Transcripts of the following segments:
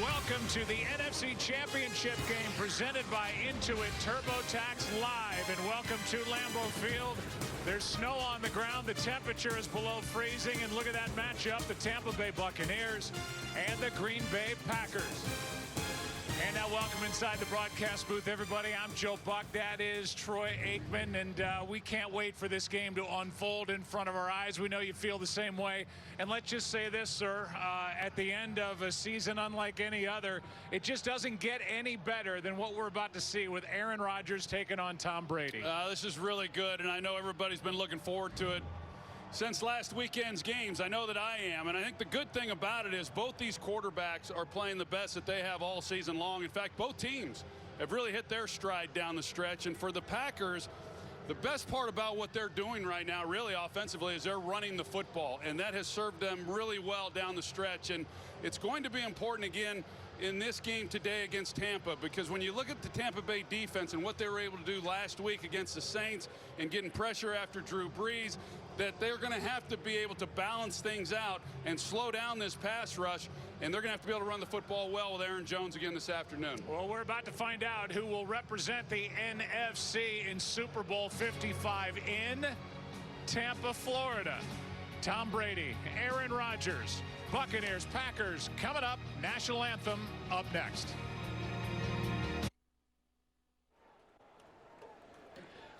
Welcome to the NFC Championship game presented by Intuit TurboTax Live, and welcome to Lambeau Field. There's snow on the ground. The temperature is below freezing, and look at that matchup, the Tampa Bay Buccaneers and the Green Bay Packers. And now welcome inside the broadcast booth, everybody. I'm Joe Buck. That is Troy Aikman, and we can't wait for this game to unfold in front of our eyes. We know you feel the same way. And let's just say this, sir, at the end of a season unlike any other, it just doesn't get any better than what we're about to see with Aaron Rodgers taking on Tom Brady. This is really good, and I know everybody's been looking forward to it since last weekend's games. I know that I am, and I think the good thing about it is both these quarterbacks are playing the best that they have all season long. In fact, both teams have really hit their stride down the stretch, and for the Packers, the best part about what they're doing right now, really offensively, is they're running the football, and that has served them really well down the stretch. And it's going to be important again in this game today against Tampa, because when you look at the Tampa Bay defense and what they were able to do last week against the Saints and getting pressure after Drew Brees, that they're going to have to be able to balance things out and slow down this pass rush, and they're going to have to be able to run the football well with Aaron Jones again this afternoon. Well, we're about to find out who will represent the NFC in Super Bowl 55 in Tampa, Florida. Tom Brady, Aaron Rodgers, Buccaneers, Packers, coming up. National anthem up next.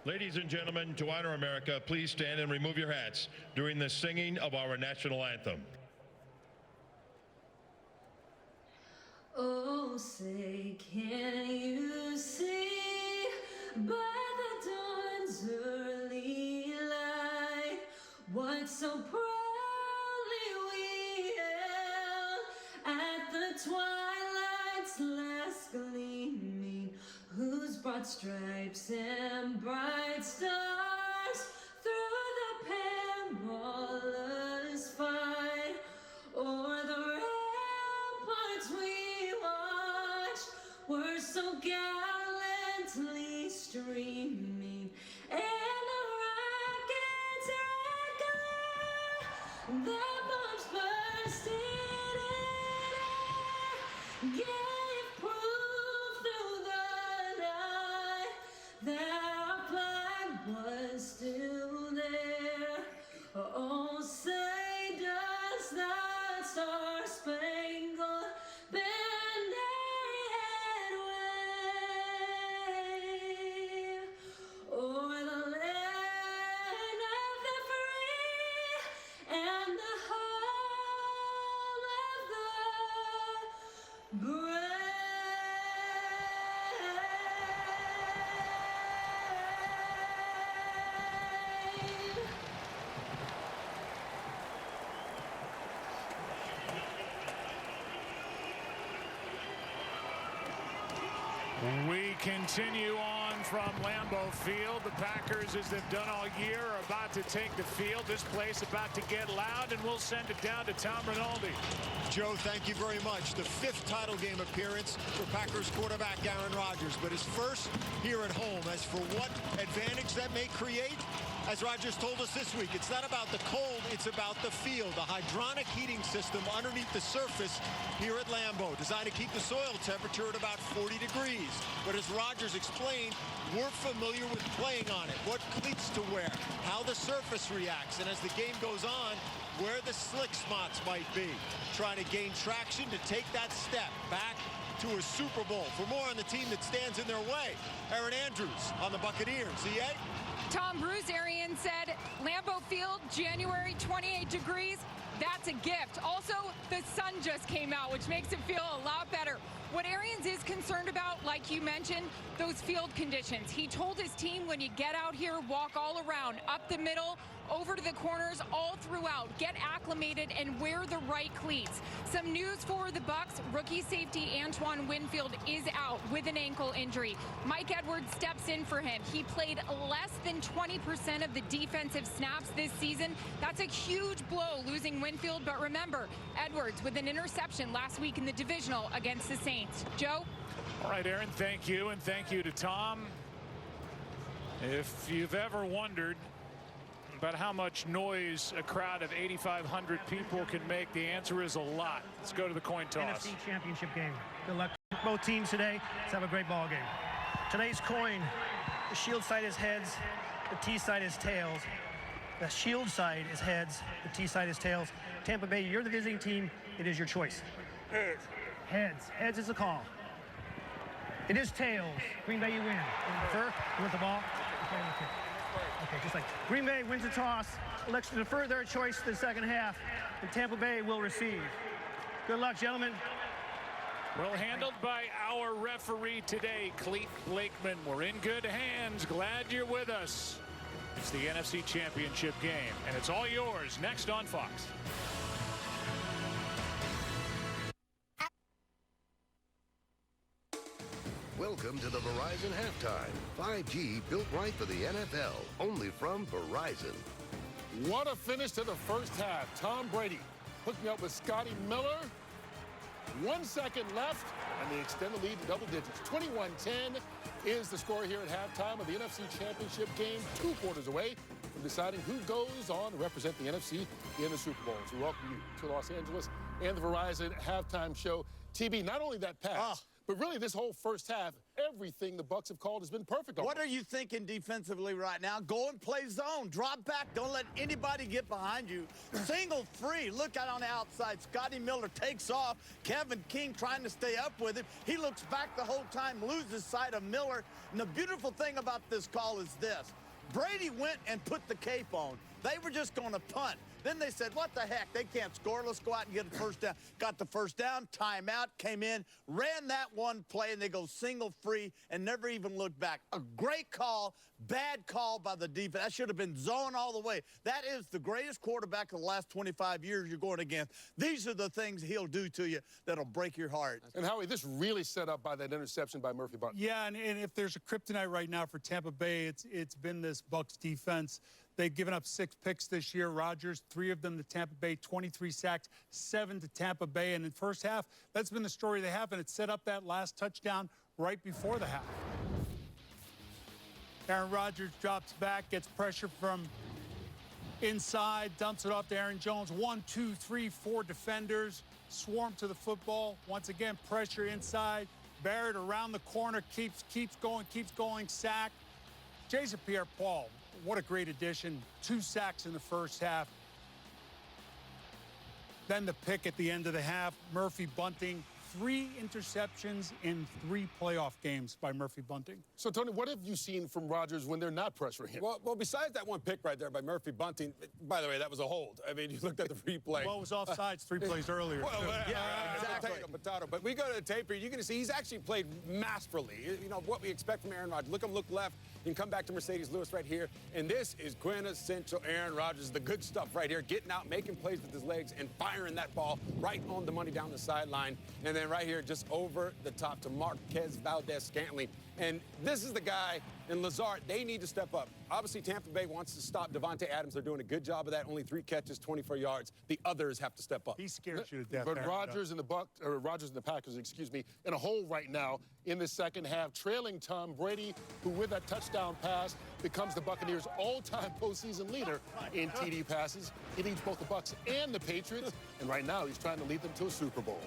Ladies and gentlemen, to honor America, please stand and remove your hats during the singing of our national anthem. Oh, say, can you see by the dawn's early light what so proudly we hailed at the twilight's last gleaming, whose broad stripes and bright stars through the perilous fight o'er the ramparts we watched were so gallantly streaming, and the rockets' red glare, the bombs bursting in air, gave proof through the night that our flag was still there. Oh, say does that star-spangled banner yet wave o'er the land of the free and the home of the brave? We continue on from Lambeau Field. The Packers, as they've done all year, are about to take the field. This place about to get loud, and we'll send it down to Tom Rinaldi. Joe, thank you very much. The 5th title game appearance for Packers quarterback Aaron Rodgers, but his first here at home. As for what advantage that may create, as Rodgers told us this week, it's not about the cold, it's about the field. A hydronic heating system underneath the surface here at Lambeau, designed to keep the soil temperature at about 40 degrees. But as Rodgers explained, we're familiar with playing on it, what cleats to wear, how the surface reacts, and as the game goes on, where the slick spots might be. Trying to gain traction to take that step back to a Super Bowl. For more on the team that stands in their way, Aaron Andrews on the Buccaneers. EA? Tom Bruce-Arians said, Lambeau Field, January, 28 degrees. That's a gift. Also, the sun just came out, which makes it feel a lot better. What Arians is concerned about, like you mentioned, those field conditions. He told his team, when you get out here, walk all around, up the middle, over to the corners, all throughout. Get acclimated and wear the right cleats. Some news for the Bucs. Rookie safety Antoine Winfield is out with an ankle injury. Mike Edwards steps in for him. He played less than 20% of the defensive snaps this season. That's a huge blow, losing Winfield. But remember, Edwards with an interception last week in the divisional against the Saints. Joe? All right, Aaron, thank you, and thank you to Tom. If you've ever wondered, about how much noise a crowd of 8,500 people can make. The answer is a lot. Let's go to the coin toss. NFC Championship game. Good luck both teams today. Let's have a great ball game. Today's coin, the shield side is heads, the T side is tails. The shield side is heads, the T side is tails. Tampa Bay, you're the visiting team. It is your choice. Heads. Heads. Heads is the call. It is tails. Green Bay, you win. You defer, you want the ball. Okay, just like Green Bay wins the toss, elects to defer their choice to the second half, and Tampa Bay will receive. Good luck, gentlemen. Well handled by our referee today, Clete Blakeman. We're in good hands. Glad you're with us. It's the NFC Championship game, and it's all yours next on Fox. Welcome to the Verizon Halftime. 5G built right for the NFL, only from Verizon. What a finish to the first half. Tom Brady hooked me up with Scotty Miller. 1 second left, and they extend the lead to double digits. 21-10 is the score here at halftime of the NFC Championship game, 2 quarters away from deciding who goes on to represent the NFC in the Super Bowl. So we welcome you to Los Angeles and the Verizon Halftime Show. TB, not only that pass, but really this whole first half, everything the Bucs have called has been perfect. What are you thinking defensively right now? Go and play zone. Drop back. Don't let anybody get behind you. Single free. Look out on the outside. Scotty Miller takes off. Kevin King trying to stay up with him. He looks back the whole time, loses sight of Miller. And the beautiful thing about this call is this. Brady went and put the cape on. They were just going to punt. Then they said, what the heck? They can't score. Let's go out and get a first down. Got the first down, timeout, came in, ran that one play, and they go single free and never even looked back. A great call, bad call by the defense. That should have been zone all the way. That is the greatest quarterback of the last 25 years you're going against. These are the things he'll do to you that'll break your heart. And Howie, this really set up by that interception by Murphy Bunting. Yeah, and if there's a kryptonite right now for Tampa Bay, it's been this Bucs defense. They've given up 6 picks this year. Rodgers, 3 of them to Tampa Bay, 23 sacks, 7 to Tampa Bay. And in the first half, that's been the story they have, and it set up that last touchdown right before the half. Aaron Rodgers drops back, gets pressure from inside, dumps it off to Aaron Jones. 1, 2, 3, 4 defenders swarm to the football. Once again, pressure inside. Barrett around the corner, keeps going, sack. Jason Pierre-Paul, what a great addition. 2 sacks in the first half. Then the pick at the end of the half. Murphy Bunting, 3 interceptions in 3 playoff games by Murphy Bunting. So, Tony, what have you seen from Rodgers when they're not pressuring him? Well, besides that one pick right there by Murphy Bunting, by the way, that was a hold. I mean, you looked at the replay. Well, it was offsides 3 plays earlier. Well, exactly. Potato. But we go to the tape here, you're going to see he's actually played masterfully. You know, what we expect from Aaron Rodgers. Look him, look left. You can come back to Mercedes Lewis right here. And this is quintessential Aaron Rodgers, the good stuff right here, getting out, making plays with his legs, and firing that ball right on the money down the sideline. And then right here, just over the top to Marquez Valdez-Scantling. And this is the guy in Lazard. They need to step up. Obviously, Tampa Bay wants to stop Devontae Adams. They're doing a good job of that. Only 3 catches, 24 yards. The others have to step up. He scared you to death. But Rodgers and the Packers, in a hole right now in the second half, trailing Tom Brady, who with that touchdown pass becomes the Buccaneers' all-time postseason leader in TD passes. He leads both the Bucs and the Patriots, and right now he's trying to lead them to a Super Bowl.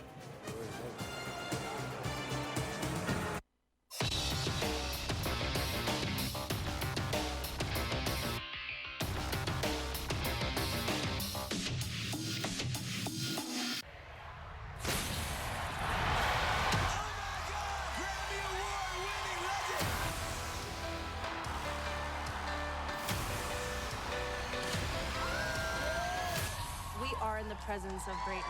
We are in the presence of greatness.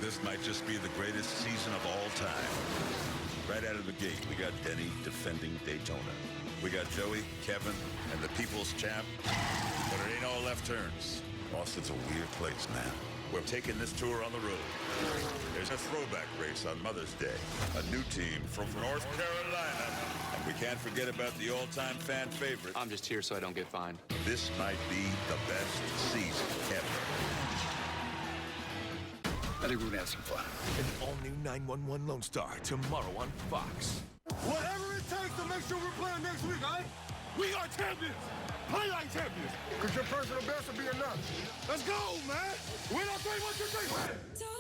This might just be the greatest season of all time. Right out of the gate, we got Denny defending Daytona. We got Joey, Kevin, and the people's champ. But it ain't all left turns. Austin's a weird place, man. We're taking this tour on the road. There's a throwback race on Mother's Day. A new team from North Carolina. We can't forget about the all-time fan favorite. I'm just here so I don't get fined. This might be the best season ever. I think we're going to have some fun. An all-new 911 Lone Star tomorrow on Fox. Whatever it takes to make sure we're playing next week, all right? We are champions. Play like champions. Because your personal best will be enough. Let's go, man. Win on 3, 1, 2, 3.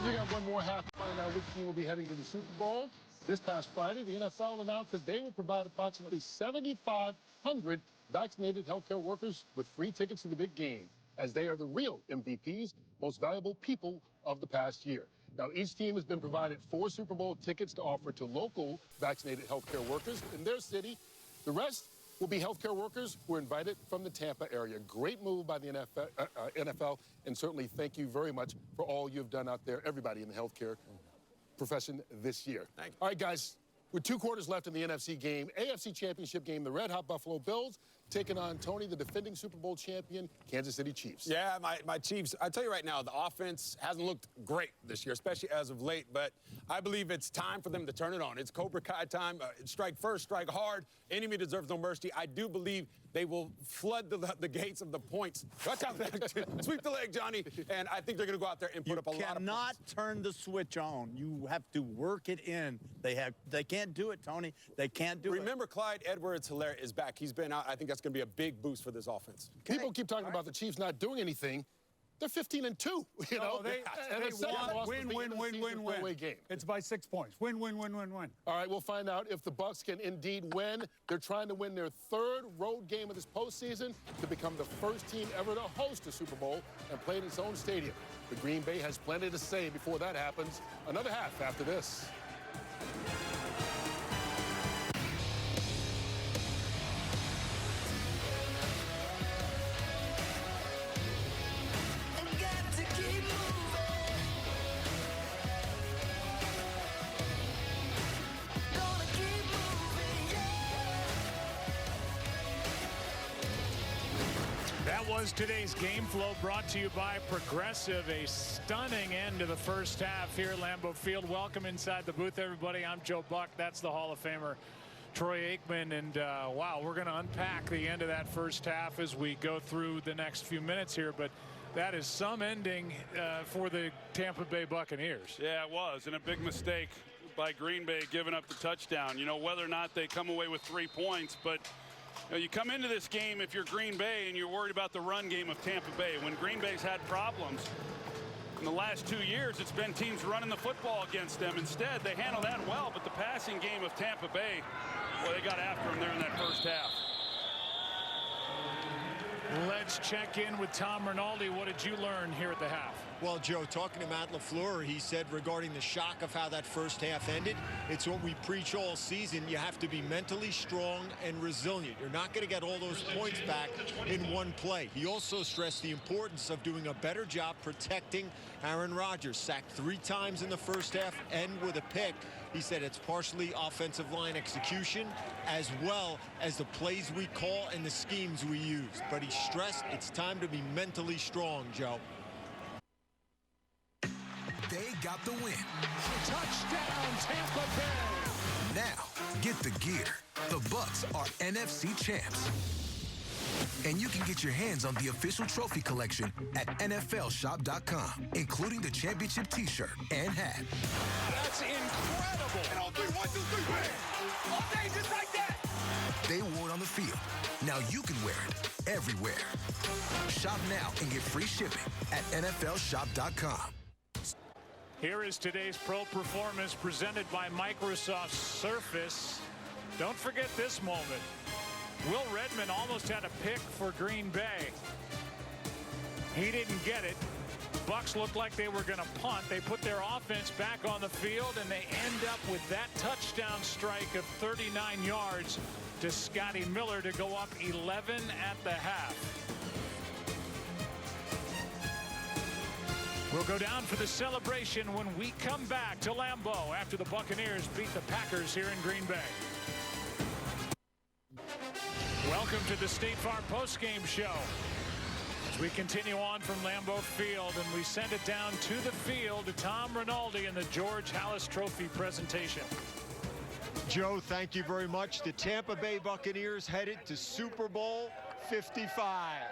We got one more half to find out which team will be heading to the Super Bowl. This past Friday, the NFL announced that they will provide approximately 7,500 vaccinated healthcare workers with free tickets to the big game, as they are the real MVPs, most valuable people of the past year. Now, each team has been provided 4 Super Bowl tickets to offer to local vaccinated healthcare workers in their city. The rest will be healthcare workers who are invited from the Tampa area. Great move by the NFL, and certainly thank you very much for all you've done out there, everybody in the healthcare profession this year. All right, guys, with 2 quarters left in the NFC game, AFC Championship game, the Red Hot Buffalo Bills taking on Tony, the defending Super Bowl champion, Kansas City Chiefs. Yeah, my Chiefs. I tell you right now, the offense hasn't looked great this year, especially as of late, but I believe it's time for them to turn it on. It's Cobra Kai time. Strike first, strike hard. Enemy deserves no mercy. I do believe they will flood the gates of the points. Watch out. Sweep the leg, Johnny. And I think they're going to go out there and put up a lot of points. You cannot turn the switch on. You have to work it in. They can't do it, Tony. They can't do it. Remember, Clyde Edwards-Helaire is back. He's been out. I think that's going to be a big boost for this offense. People keep talking about the Chiefs not doing anything. They're 15-2. You know, they win. Game. It's by 6 points. Win. All right, we'll find out if the Bucs can indeed win. They're trying to win their 3rd road game of this postseason to become the first team ever to host a Super Bowl and play in its own stadium. The Green Bay has plenty to say before that happens. Another half after this. That was today's game flow, brought to you by Progressive. A stunning end to the first half here at Lambeau Field. Welcome inside the booth, everybody. I'm Joe Buck. That's the Hall of Famer Troy Aikman. And wow, we're going to unpack the end of that first half as we go through the next few minutes here. But that is some ending for the Tampa Bay Buccaneers. Yeah, it was, and a big mistake by Green Bay giving up the touchdown. You know, whether or not they come away with 3 points, but you come into this game, if you're Green Bay and you're worried about the run game of Tampa Bay, when Green Bay's had problems in the last 2 years, it's been teams running the football against them. Instead, they handle that well, but the passing game of Tampa Bay, well, they got after them there in that first half. Let's check in with Tom Rinaldi. What did you learn here at the half? Well, Joe, talking to Matt LaFleur, he said regarding the shock of how that first half ended, it's what we preach all season. You have to be mentally strong and resilient. You're not going to get all those points back in one play. He also stressed the importance of doing a better job protecting Aaron Rodgers. Sacked 3 times in the first half and with a pick. He said it's partially offensive line execution as well as the plays we call and the schemes we use. But he stressed it's time to be mentally strong, Joe. They got the win. Touchdown, Tampa Bay. Now, get the gear. The Bucs are NFC champs. And you can get your hands on the official trophy collection at NFLshop.com, including the championship t-shirt and hat. That's incredible. And all 3, 1, 2, 3, bang! All day, just like that. They wore it on the field. Now you can wear it everywhere. Shop now and get free shipping at NFLshop.com. Here is today's Pro Performance presented by Microsoft Surface. Don't forget this moment. Will Redmond almost had a pick for Green Bay. He didn't get it. Bucs looked like they were going to punt. They put their offense back on the field, and they end up with that touchdown strike of 39 yards to Scotty Miller to go up 11 at the half. We'll go down for the celebration when we come back to Lambeau after the Buccaneers beat the Packers here in Green Bay. Welcome to the State Farm postgame show. As we continue on from Lambeau Field, and we send it down to the field to Tom Rinaldi in the George Halas Trophy presentation. Joe, thank you very much. The Tampa Bay Buccaneers headed to Super Bowl 55.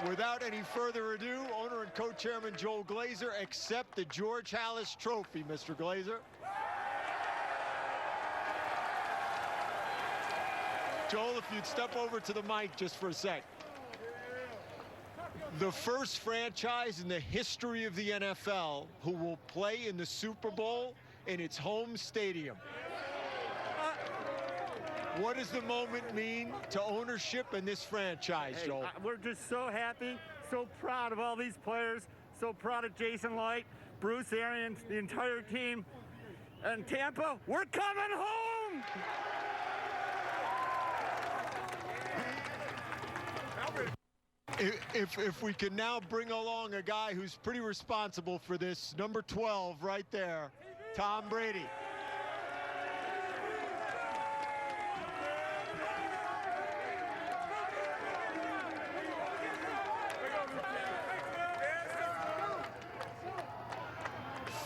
Without any further ado, owner and co-chairman Joel Glazer, accept the George Halas Trophy, Mr. Glazer. Joel, if you'd step over to the mic just for a sec. The first franchise in the history of the NFL who will play in the Super Bowl in its home stadium. What does the moment mean to ownership in this franchise, Joel? We're just so happy, so proud of all these players, so proud of Jason Licht, Bruce Arians, the entire team. And Tampa, we're coming home! If we can now bring along a guy who's pretty responsible for this, number 12 right there, Tom Brady.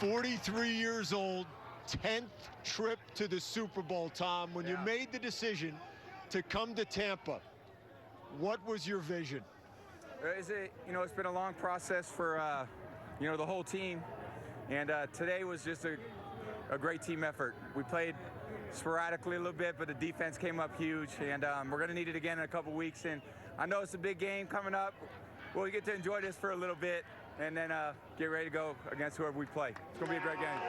"43 years old, 10th trip to the Super Bowl, Tom. When you made the decision to come to Tampa, what was your vision? It's been a long process for, the whole team. And today was just a great team effort. We played sporadically a little bit, but the defense came up huge. And we're going to need it again in a couple weeks. And I know it's a big game coming up. We'll get to enjoy this for a little bit and then get ready to go against whoever we play. It's going to be a great game.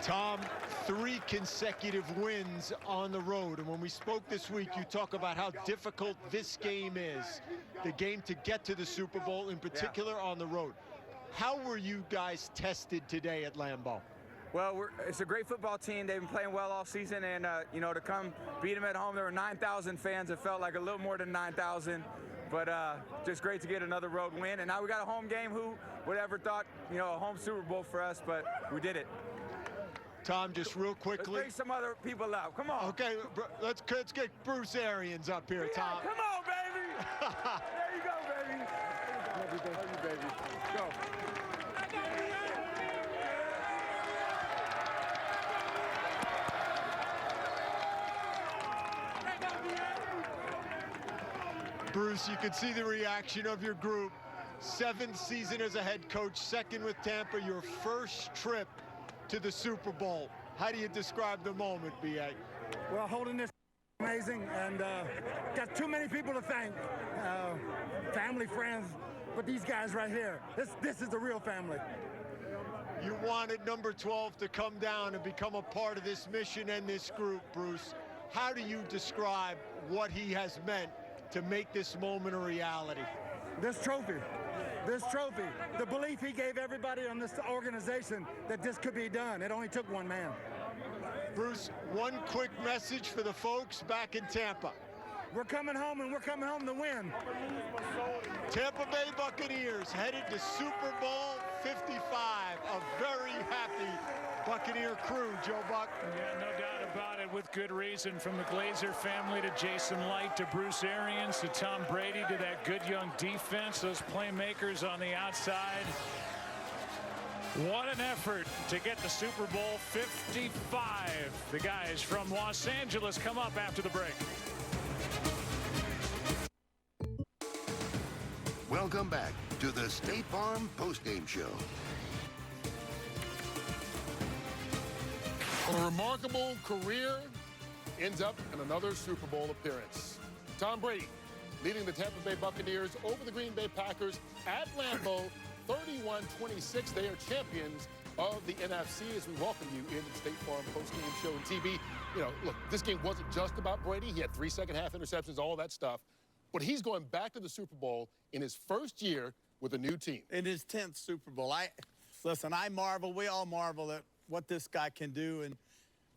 Tom, 3 consecutive wins on the road. And when we spoke this week, you talk about how difficult this game is, the game to get to the Super Bowl, in particular on the road. How were you guys tested today at Lambeau? Well, it's a great football team. They've been playing well all season, and, to come beat them at home, there were 9,000 fans. It felt like a little more than 9,000. But just great to get another road win. And now we got a home game. Who would ever thought, a home Super Bowl for us, but we did it. Tom, just real quickly. Let's bring some other people out. Come on. Okay, let's get Bruce Arians up here, Tom. Come on, baby. There you go, baby. Love you, baby. Go. Bruce, you can see the reaction of your group. 7th season as a head coach, 2nd with Tampa, your first trip to the Super Bowl. How do you describe the moment, B.A.? Well, holding this amazing, and got too many people to thank. Family, friends, but these guys right here, this is the real family. You wanted number 12 to come down and become a part of this mission and this group, Bruce. How do you describe what he has meant to make this moment a reality? This trophy, the belief he gave everybody on this organization that this could be done. It only took one man. Bruce, one quick message for the folks back in Tampa. We're coming home, and we're coming home to win. Tampa Bay Buccaneers headed to Super Bowl 55. A very happy Buccaneer crew, Joe Buck. Yeah, no doubt about it, with good reason. From the Glazer family to Jason Licht to Bruce Arians to Tom Brady to that good young defense, those playmakers on the outside. What an effort to get the Super Bowl 55. The guys from Los Angeles come up after the break. Welcome back to the State Farm postgame show. A remarkable career ends up in another Super Bowl appearance. Tom Brady leading the Tampa Bay Buccaneers over the Green Bay Packers at Lambeau, 31-26. They are champions of the NFC as we welcome you into the State Farm postgame show and TV. Look, this game wasn't just about Brady. He had 3 second-half interceptions, all that stuff. but he's going back to the Super Bowl in his first year with a new team. In his 10th Super Bowl. Listen, I marvel, we all marvel at what this guy can do, and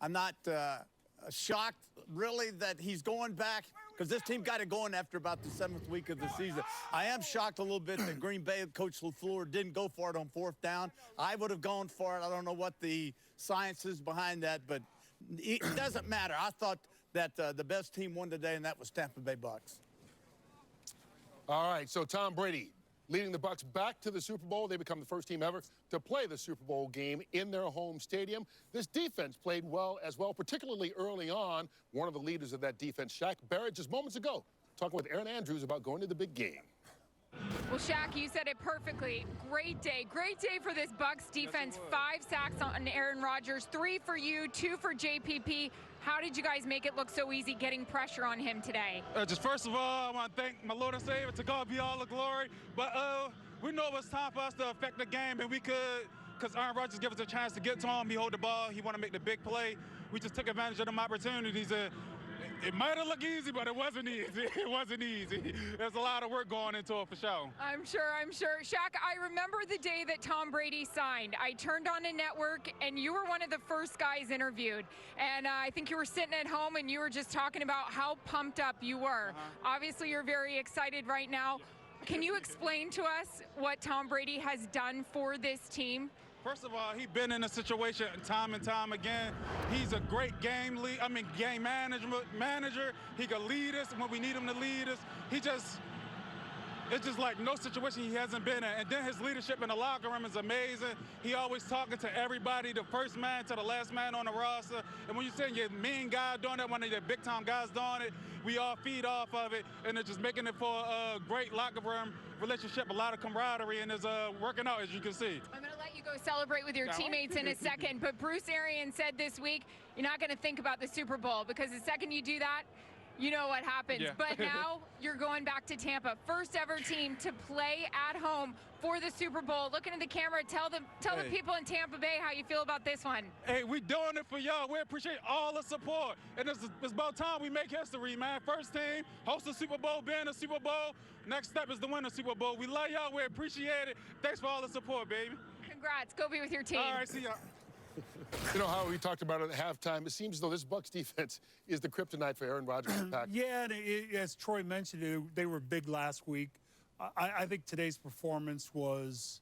I'm not shocked, really, that he's going back, because this team got it going after about the 7th week of the season. I am shocked a little bit that Green Bay, Coach LaFleur, didn't go for it on 4th down. I would have gone for it. I don't know what the science is behind that, but it doesn't matter. I thought that the best team won today, and that was Tampa Bay Bucks. All right, so Tom Brady leading the Bucs back to the Super Bowl. They become the first team ever to play the Super Bowl game in their home stadium. This defense played well as well, particularly early on. One of the leaders of that defense, Shaq Barrett, just moments ago, talking with Aaron Andrews about going to the big game. Well, Shaq, you said it perfectly. Great day for this Bucs defense. 5 sacks on Aaron Rodgers, 3 for you, 2 for JPP. How did you guys make it look so easy getting pressure on him today? Just first of all, I want to thank my Lord and Savior. To God be all the glory. But we know it's time for us to affect the game, and we could, because Aaron Rodgers gave us a chance to get to him. He hold the ball. He want to make the big play. We just took advantage of them opportunities. It might have looked easy, but it wasn't easy. It wasn't easy. There's a lot of work going into it for sure. I'm sure. Shaq, I remember the day that Tom Brady signed. I turned on a network, and you were one of the first guys interviewed. And I think you were sitting at home, and you were just talking about how pumped up you were. Obviously, you're very excited right now. Can you explain to us what Tom Brady has done for this team? First of all, he's been in a situation time and time again. He's a great game manager. He can lead us when we need him to lead us. It's just like no situation he hasn't been in. And then his leadership in the locker room is amazing. He always talking to everybody, the first man to the last man on the roster. And when you're saying your mean guy doing that, one of the big time guys doing it, we all feed off of it. And it's just making it for a great locker room relationship, a lot of camaraderie, and it's working out, as you can see. I'm going to let you go celebrate with your teammates in a second. But Bruce Arians said this week, you're not going to think about the Super Bowl, because the second you do that, you know what happens. Yeah. But now you're going back to Tampa. First ever team to play at home for the Super Bowl. Looking at the camera, tell the people in Tampa Bay how you feel about this one. Hey, we doing it for y'all. We appreciate all the support. And it's about time we make history, man. First team, host the Super Bowl, be in the Super Bowl. Next step is to win the Super Bowl. We love y'all. We appreciate it. Thanks for all the support, baby. Congrats. Go be with your team. All right, see y'all. You know how we talked about it at halftime. It seems as though this Bucs defense is the kryptonite for Aaron Rodgers. Yeah, and as Troy mentioned, they were big last week. I think today's performance was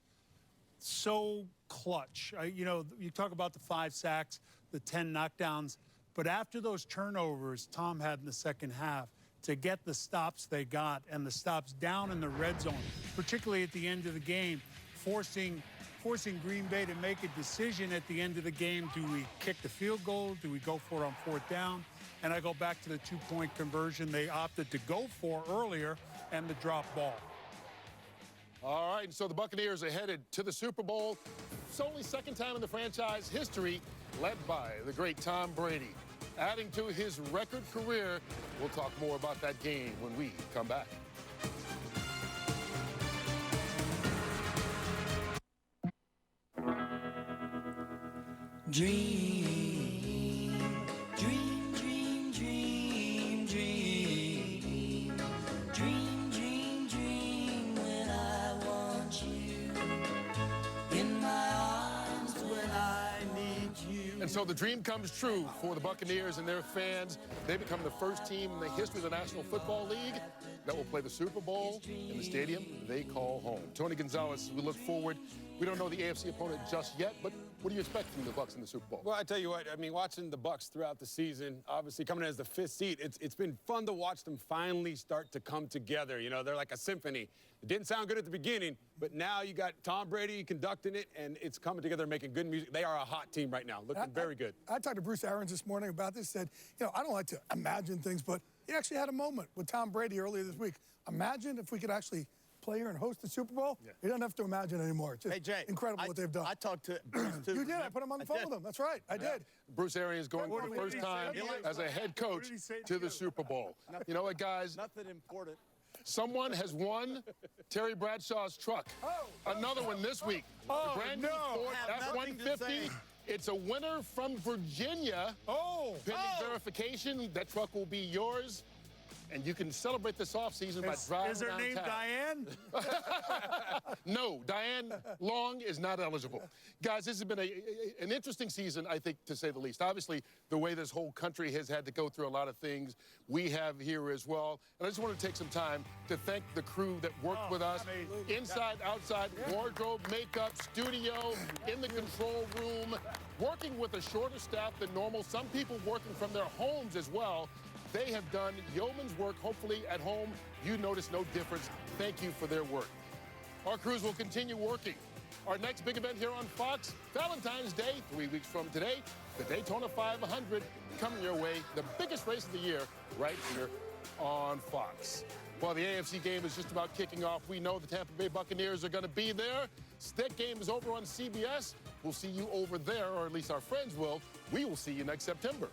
so clutch. You talk about the 5 sacks, the 10 knockdowns, but after those turnovers Tom had in the second half, to get the stops they got and the stops down in the red zone, particularly at the end of the game, forcing Green Bay to make a decision at the end of the game. Do we kick the field goal? Do we go for it on 4th down? And I go back to the 2-point conversion they opted to go for earlier and the drop ball. All right, and so the Buccaneers are headed to the Super Bowl. It's only second time in the franchise history, led by the great Tom Brady. Adding to his record career, we'll talk more about that game when we come back. Dream, dream, dream, dream, dream, dream, dream, dream when I want you in my arms when I need you. And so the dream comes true for the Buccaneers and their fans. They become the first team in the history of the National Football League that will play the Super Bowl in the stadium they call home. Tony Gonzalez, we look forward. We don't know the AFC opponent just yet, but what do you expect from the Bucs in the Super Bowl? Well, I tell you what, I mean, watching the Bucs throughout the season, obviously coming in as the 5th seed, it's been fun to watch them finally start to come together. You know, they're like a symphony. It didn't sound good at the beginning, but now you got Tom Brady conducting it, and it's coming together, making good music. They are a hot team right now, looking very good. I talked to Bruce Arians this morning about this, said, I don't like to imagine things, but he actually had a moment with Tom Brady earlier this week. Imagine if we could actually play here and host the Super Bowl. Yeah. You don't have to imagine anymore. It's just hey, Jay, incredible what they've done. I talked to Bruce, too. You did. I put him on the phone with him. That's right. I did. Bruce Arians going for the first time as a head coach to the Super Bowl. You know what, guys? Nothing important. Someone has won Terry Bradshaw's truck. Another one this week. The brand new Ford F-150. It's a winner from Virginia. Pending verification. That truck will be yours. And you can celebrate this offseason by driving Is her downtown. name Diane? No, Diane Long is not eligible. Guys, this has been an interesting season, I think, to say the least. Obviously, the way this whole country has had to go through a lot of things, we have here as well. And I just want to take some time to thank the crew that worked with us, inside, outside, wardrobe, makeup, studio, in the control room, working with a shorter staff than normal, some people working from their homes as well. They have done yeoman's work. Hopefully at home, you notice no difference. Thank you for their work. Our crews will continue working. Our next big event here on Fox, Valentine's Day, 3 weeks from today, the Daytona 500 coming your way, the biggest race of the year, right here on Fox. While the AFC game is just about kicking off, we know the Tampa Bay Buccaneers are going to be there. That game is over on CBS. We'll see you over there, or at least our friends will. We will see you next September.